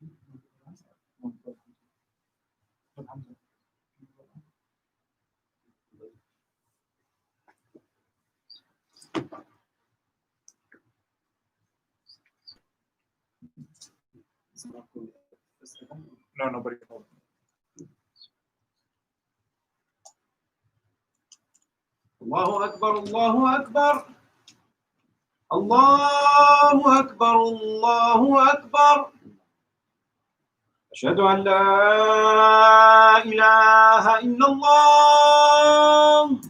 No, nobody. الله أكبر الله أكبر الله أكبر الله أكبر. أشهد أن لا إله إلا الله.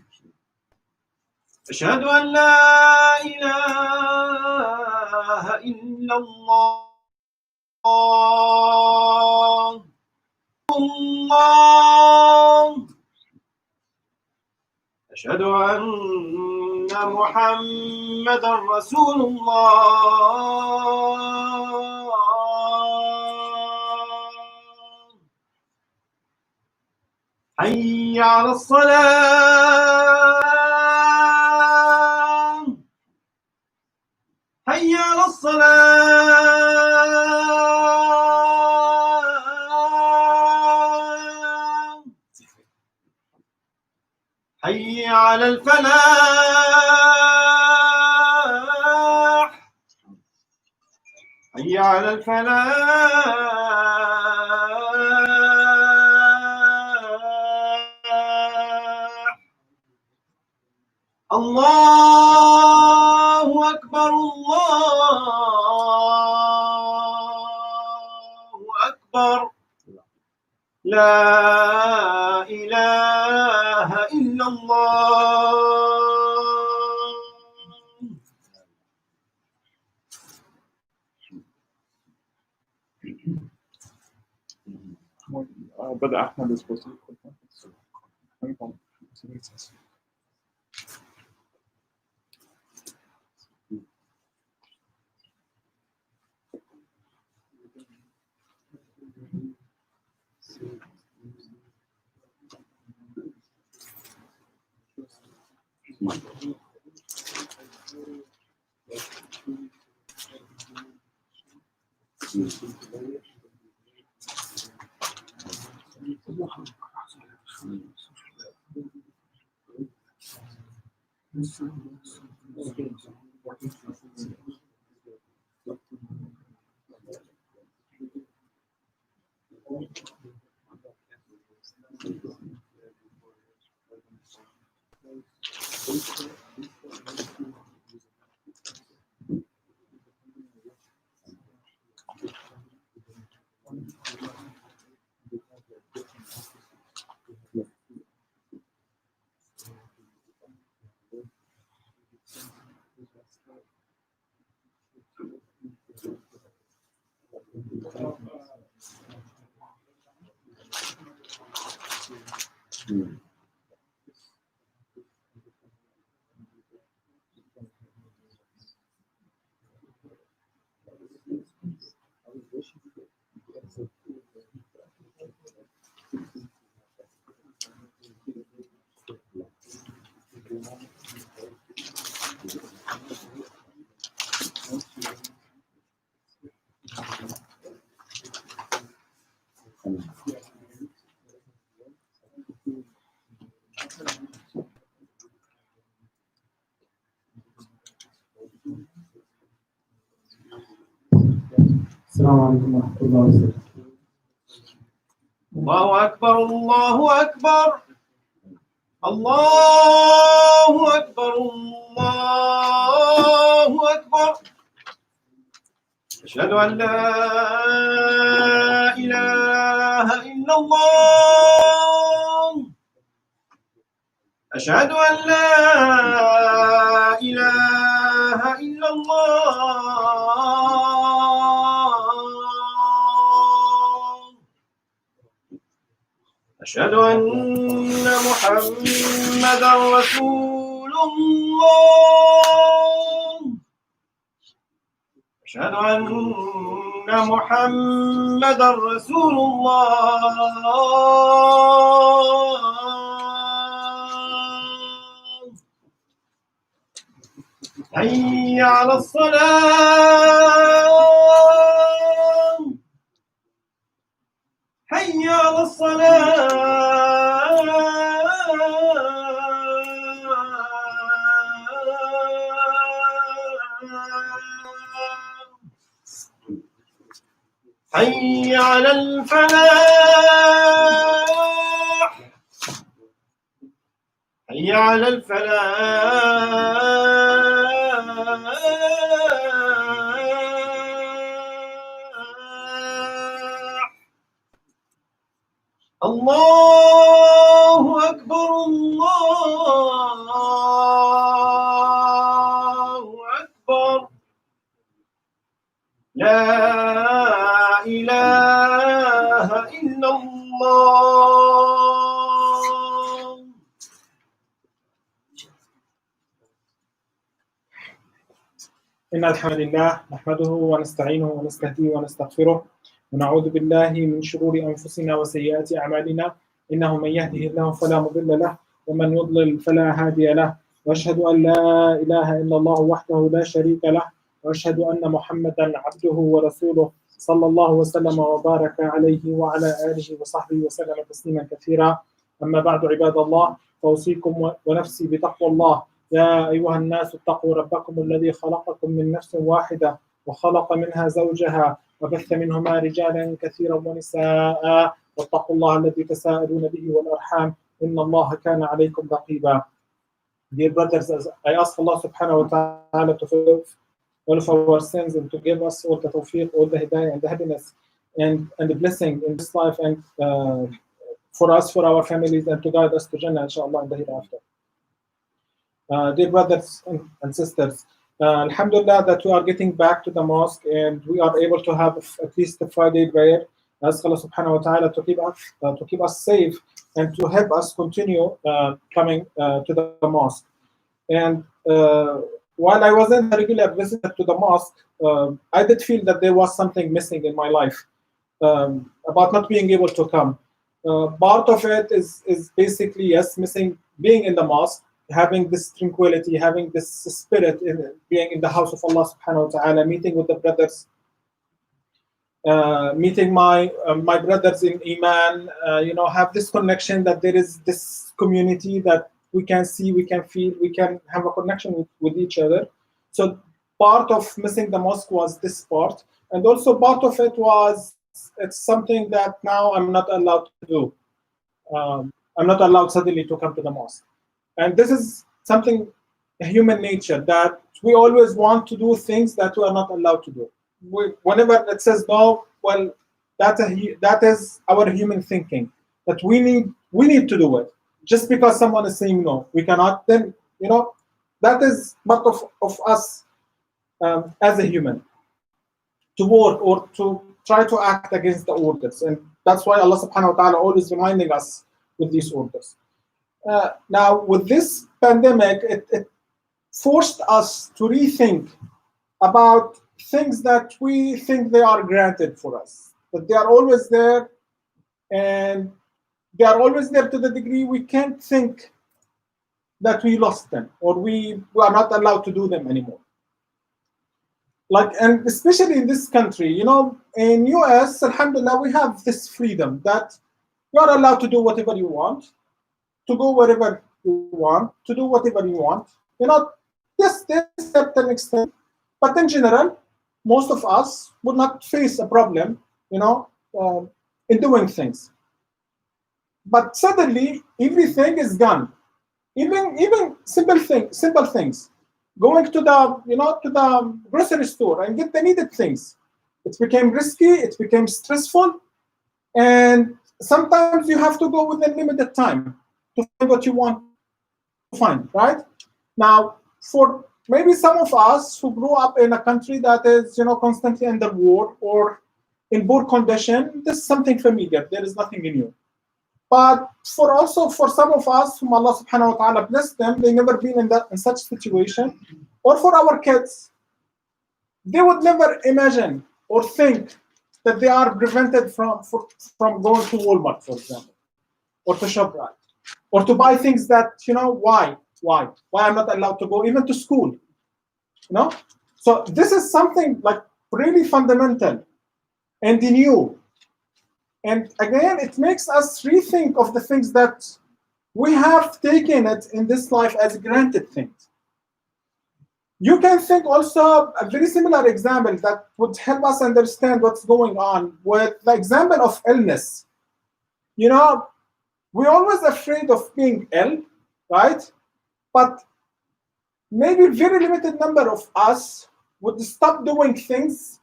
أشهد أن لا إله إلا الله. الله. أشهد أن محمدًا رسول الله. حي على الصلاة. حي على الصلاة. حي على الفلاح. حي على الفلاح. الله أكبر الله أكبر. لا إله إلا الله. بدأ أحمد السبوسي. السلام عليكم ورحمة الله وبركاته. الله أكبر الله أكبر. الله أكبر الله أكبر. أشهد أن لا إله إلا الله. أشهد أن لا إله إلا الله. أشهد أن محمدًا رسول الله. أشهد أن محمدًا رسول الله. حي على الصلاة. حي على الفلاح حي على الفلاح الله أكبر الله أكبر لا إله إلا الله. إن الحمد لله نحمده ونستعينه ونستهديه ونستغفره ونعوذ بالله من شرور أنفسنا وسيئات أعمالنا إنه من يهده الله فلا مضل له ومن يضلل فلا هادي له وأشهد أن لا إله إلا الله وحده لا شريك له وأشهد أن محمدا عبده ورسوله صلى الله وسلم وبارك عليه وعلى آله وصحبه وسلم تسليما كثيرا. أما بعد عباد الله فأوصيكم ونفسي بتقوى الله. يا أيها الناس اتقوا ربكم الذي خلقكم من نفس واحدة وخلق منها زوجها وبث منهما رجالا كثيرا ونساء واتقوا الله الذي تساءلون به والأرحام إن الله كان عليكم رقيبا. Dear brothers, I ask Allah subhanahu wa ta'ala to forgive all of our sins and to give us all the tawfiq, all the hidayah and the happiness and the blessing in this life and for us, for our families, and to guide us to Jannah inshallah in the hereafter. Dear brothers and sisters, alhamdulillah that we are getting back to the mosque and we are able to have at least a Friday prayer. Ask Allah subhanahu wa ta'ala to keep us safe and to help us continue coming to the mosque. And while I wasn't a regular visitor to the mosque, I did feel that there was something missing in my life about not being able to come. Part of it is basically, yes, missing being in the mosque, having this tranquility, having this spirit in being in the house of Allah subhanahu wa ta'ala, meeting with the brothers, meeting my brothers in Iman, have this connection that there is this community that we can see, we can feel, we can have a connection with each other. So part of missing the mosque was this part, and also part of it was it's something that now I'm not allowed to do. I'm not allowed suddenly to come to the mosque. And this is something human nature, that we always want to do things that we are not allowed to do. Whenever it says no, well, that is our human thinking, that we need to do it. Just because someone is saying no, we cannot, then, that is part of us as a human, to work or to try to act against the orders. And that's why Allah subhanahu wa ta'ala always reminding us with these orders. Now, with this pandemic, it forced us to rethink about things that we think they are granted for us, that they are always there, and they are always there to the degree we can't think that we lost them or we are not allowed to do them anymore. And especially in this country, in US, alhamdulillah, we have this freedom that you are allowed to do whatever you want, to go wherever you want, to do whatever you want. This to a certain extent, but in general, most of us would not face a problem, in doing things. But suddenly, everything is gone. Even simple things. Going to the grocery store and get the needed things. It became risky. It became stressful, and sometimes you have to go within limited time to find what you want to find. Right now, for maybe some of us who grew up in a country that is constantly under war or in poor condition, this is something familiar. There is nothing new. But for some of us whom Allah subhanahu wa ta'ala blessed them, they never been in such situation. Or for our kids, they would never imagine or think that they are prevented from going to Walmart, for example, or to ShopRite, or to buy things that, why I'm not allowed to go even to school. So this is something really fundamental and new. And again, it makes us rethink of the things that we have taken it in this life as granted things. You can think also a very similar example that would help us understand what's going on with the example of illness. You know, we're always afraid of being ill, right? But maybe very limited number of us would stop doing things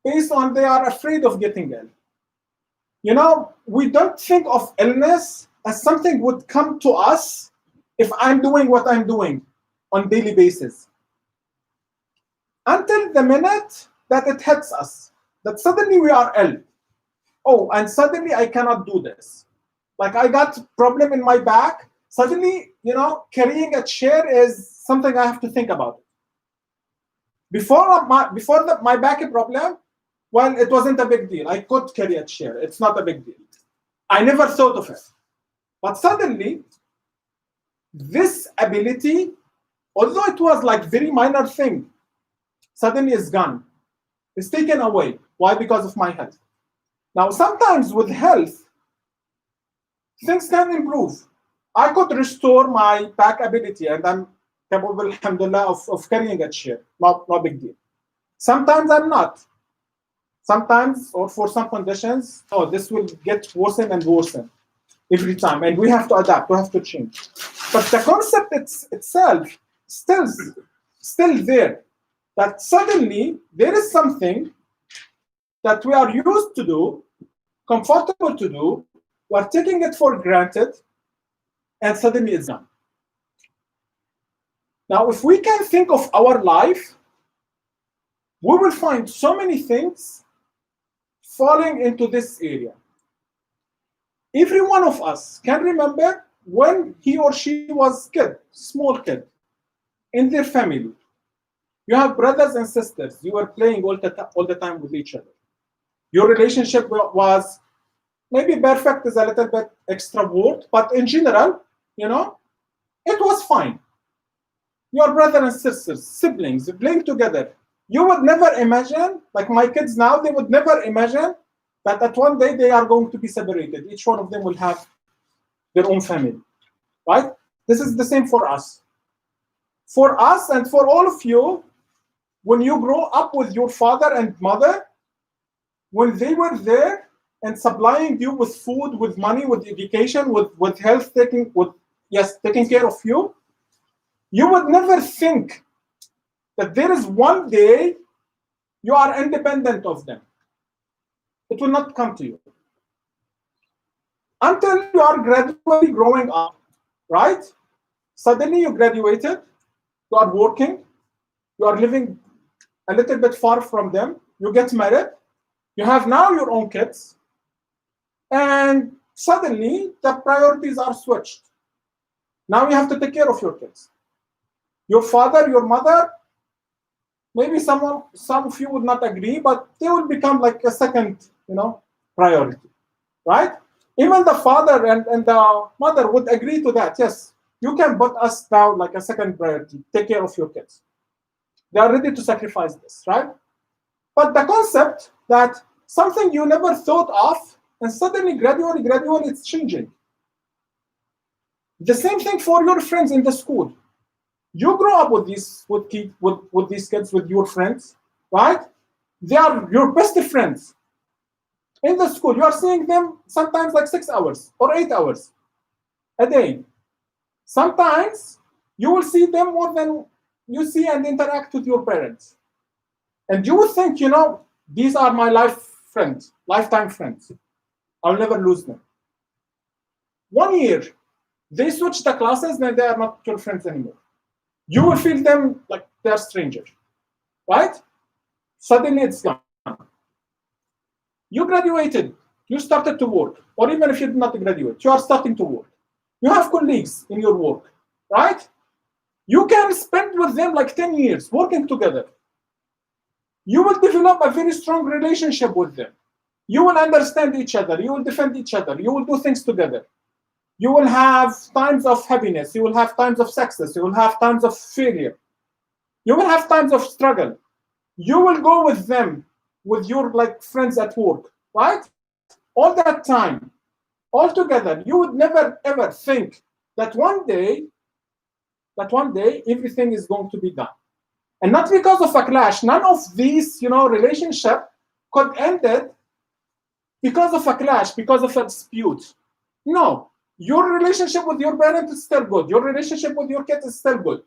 based on they are afraid of getting ill. You know, we don't think of illness as something would come to us if I'm doing what I'm doing on daily basis. Until the minute that it hits us, that suddenly we are ill. Oh, and suddenly I cannot do this. Like I got problem in my back. Suddenly, you know, carrying a chair is something I have to think about. Before my back problem, well, it wasn't a big deal. I could carry a chair. It's not a big deal. I never thought of it. But suddenly, this ability, although it was like very minor thing, suddenly is gone. It's taken away. Why? Because of my health. Now, sometimes with health, things can improve. I could restore my back ability, and I'm capable, alhamdulillah, of carrying a chair. No big deal. Sometimes I'm not. Sometimes, or for some conditions, oh, this will get worse and worse every time, and we have to adapt. We have to change. But the concept itself still there. That suddenly there is something that we are used to do, comfortable to do, we're taking it for granted, and suddenly it's done. Now, if we can think of our life, we will find so many things falling into this area. Every one of us can remember when he or she was kid, small kid, in their family. You have brothers and sisters. You were playing all the time with each other. Your relationship was maybe perfect is a little bit extra word, but in general, you know, it was fine. Your brother and sisters, siblings, playing together. You would never imagine, like my kids now, they would never imagine that at one day they are going to be separated. Each one of them will have their own family, right? This is the same for us. For us and for all of you, when you grow up with your father and mother, when they were there and supplying you with food, with money, with education, with health, taking care of you, you would never think that there is one day you are independent of them. It will not come to you. Until you are gradually growing up, right? Suddenly you graduated, you are working, you are living a little bit far from them, you get married, you have now your own kids, and suddenly the priorities are switched. Now you have to take care of your kids. Your father, your mother, maybe some of you would not agree, but they will become like a second, priority, right? Even the father and the mother would agree to that. Yes, you can put us down like a second priority. Take care of your kids. They are ready to sacrifice this, right? But the concept that something you never thought of, and suddenly, gradually, it's changing. The same thing for your friends in the school. You grow up with these kids, with your friends, right? They are your best friends. In the school, you are seeing them sometimes like 6 hours or 8 hours a day. Sometimes you will see them more than you see and interact with your parents. And you will think, these are my lifetime friends. I'll never lose them. 1 year, they switch the classes, then they are not your friends anymore. You will feel them like they're strangers, right? Suddenly it's gone. You graduated, you started to work, or even if you did not graduate, you are starting to work. You have colleagues in your work, right? You can spend with them like 10 years working together. You will develop a very strong relationship with them. You will understand each other. You will defend each other. You will do things together. You will have times of happiness. You will have times of success. You will have times of failure. You will have times of struggle. You will go with them, with your friends at work, right? All that time, all together. You would never ever think that one day everything is going to be done. And not because of a clash. None of these, relationship could end it because of a clash, because of a dispute. No. Your relationship with your parent is still good. Your relationship with your kids is still good.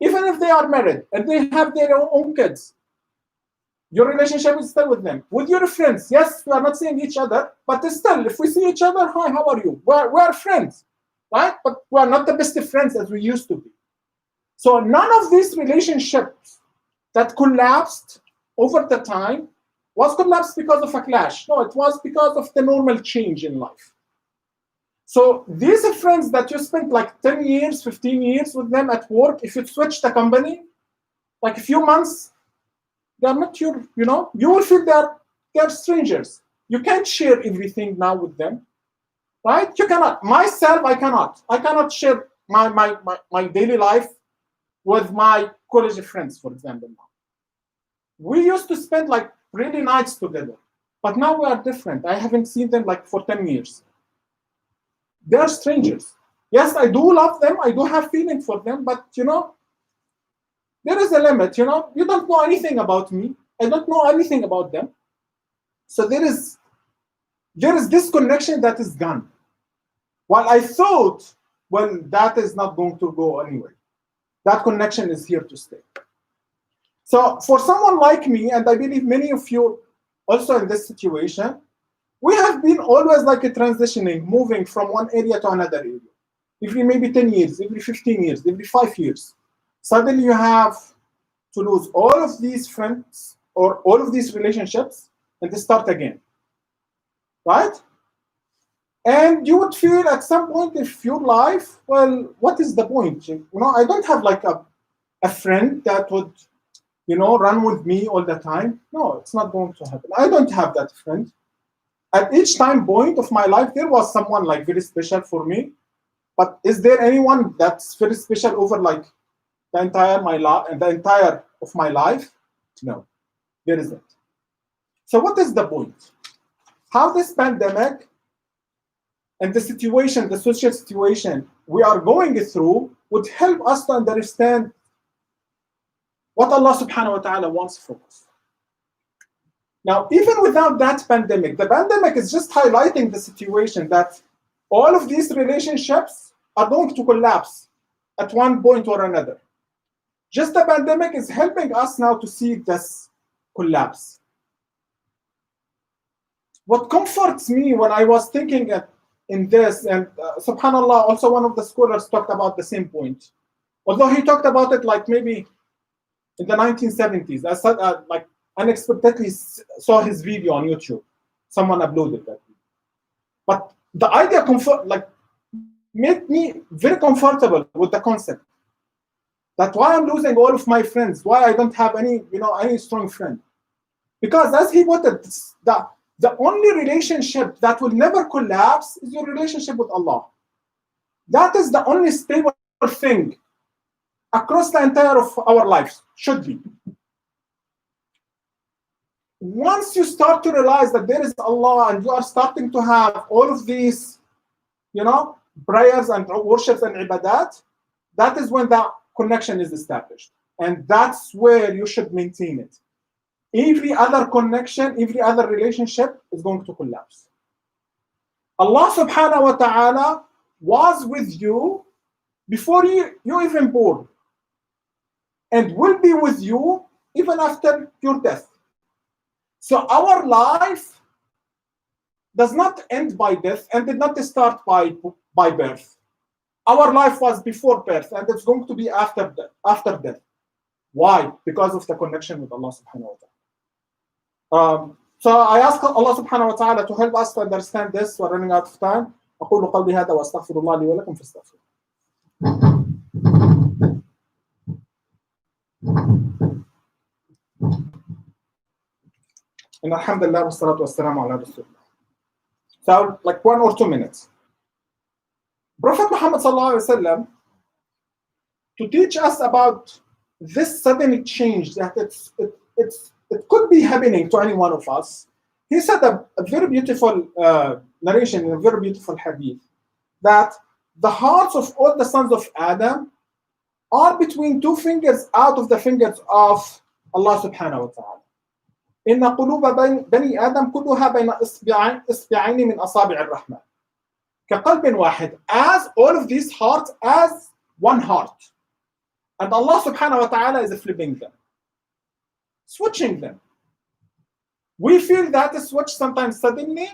Even if they are married and they have their own kids, your relationship is still with them. With your friends, yes, we are not seeing each other, but still, if we see each other, hi, how are you? We're friends, right? But we are not the best friends as we used to be. So none of these relationships that collapsed over the time was collapsed because of a clash. No, it was because of the normal change in life. So these friends that you spent like 10 years, 15 years with them at work, if you switch the company, like a few months, they're not your, you will feel they're strangers. You can't share everything now with them, right? You cannot. Myself, I cannot. I cannot share my daily life with my college friends, for example. Now. We used to spend like really nights together, but now we are different. I haven't seen them like for 10 years. They are strangers. Yes, I do love them. I do have feelings for them, but there is a limit. You don't know anything about me. I don't know anything about them. So there is this connection that is gone. While I thought, well, that is not going to go anywhere. That connection is here to stay. So for someone like me, and I believe many of you also in this situation, we have been always like a transitioning, moving from one area to another area. Every maybe 10 years, every 15 years, every 5 years. Suddenly you have to lose all of these friends or all of these relationships and to start again, right? And you would feel at some point of your life, well, what is the point? I don't have like a friend that would, run with me all the time. No, it's not going to happen. I don't have that friend. At each time point of my life, there was someone like very special for me. But is there anyone that's very special over like the entire of my life? No, there isn't. So what is the point? How this pandemic and the situation, the social situation we are going through would help us to understand what Allah subhanahu wa ta'ala wants from us. Now, even without that pandemic, the pandemic is just highlighting the situation that all of these relationships are going to collapse at one point or another. Just the pandemic is helping us now to see this collapse. What comforts me when I was thinking in this, and subhanAllah, also one of the scholars talked about the same point. Although he talked about it like maybe in the 1970s. I said, like unexpectedly saw his video on YouTube. Someone uploaded that. But the idea made me very comfortable with the concept. That's why I'm losing all of my friends. Why I don't have any strong friend. Because as he put it, the only relationship that will never collapse is your relationship with Allah. That is the only stable thing across the entire of our lives, should be. Once you start to realize that there is Allah and you are starting to have all of these, prayers and worships and ibadat, that is when the connection is established. And that's where you should maintain it. Every other connection, every other relationship is going to collapse. Allah subhanahu wa ta'ala was with you before you even born, and will be with you even after your death. So our life does not end by death and did not start by birth. Our life was before birth and it's going to be after death. Why? Because of the connection with Allah subhanahu wa ta'ala. So I ask Allah subhanahu wa ta'ala to help us to understand this. We're running out of time. أقول قولي هذا وأستغفر الله لي ولكم فاستغفروه. إن الحمد لله والصلاة والسلام على رسول الله. So like 1 or 2 minutes. Prophet Muhammad sallallahu alaihi wasallam, to teach us about this sudden change that it could be happening to any one of us, he said a very beautiful narration, a very beautiful hadith, that the hearts of all the sons of Adam are between two fingers out of the fingers of Allah subhanahu wa ta'ala. إن قلوب بني آدم كلها بين إصبعين من أصابع الرحمن. كقلب واحد, as all of these hearts as one heart. And Allah subhanahu wa ta'ala is flipping them, switching them. We feel that switch sometimes suddenly,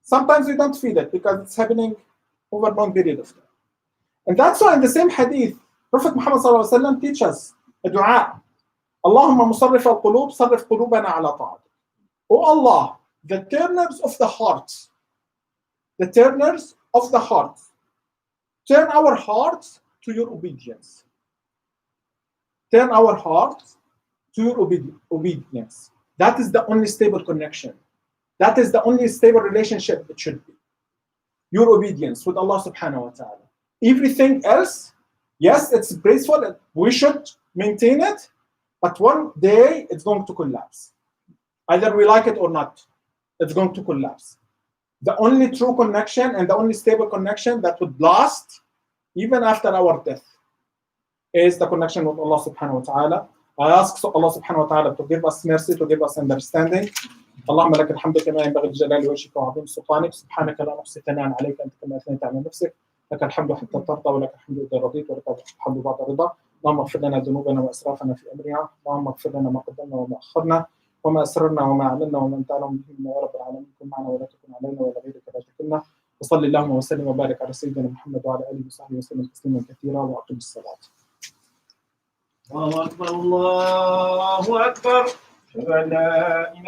sometimes we don't feel it because it's happening over a long period of time. And that's why in the same hadith, Prophet Muhammad sallallahu alaihi wasallam teaches a dua. Allahumma musarrif al-qulub, sarrif qulubana ala ta'atik. Oh Allah, the turners of the hearts, the turners of the heart, turn our hearts to your obedience. Turn our hearts to your obedience. That is the only stable connection. That is the only stable relationship it should be. Your obedience with Allah subhanahu wa ta'ala. Everything else, yes, it's graceful, we should maintain it, but one day it's going to collapse. Either we like it or not, it's going to collapse. The only true connection and the only stable connection that would last even after our death is the connection with Allah subhanahu wa ta'ala. I ask Allah subhanahu wa ta'ala to give us mercy, to give us understanding. اللهم لك الحمد كما ينبغي لجلال وجهك وعظيم سلطانك سبحانك لا نحصي ثناء عليك انت كما اثنيت على نفسك لك الحمد حتى ترضى ولك الحمد اذا رضيت ولك الحمد بعد رضا. اللهم اغفر لنا ذنوبنا واسرافنا في امرنا، اللهم اغفر لنا ما قدمنا وما اخرنا وما اسررنا وما اعلنا وما انت اعلم به منا يا رب العالمين. كن معنا ولا تكن علينا ولا غيرك لا تكلنا. وصل اللهم وسلم وبارك على سيدنا محمد وعلى اله وصحبه وسلم تسليما كثيرا واقم الصلاه. الله أكبر الله أكبر. أشهد أن لا إله